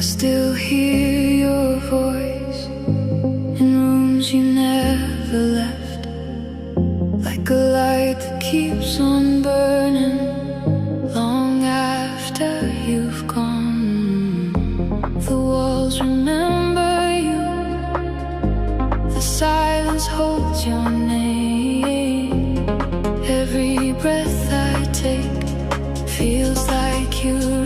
I still hear your voice in rooms you never left, like a light that keeps on burning long after you've gone. The walls remember you, the silence holds your name. Every breath I take feels like you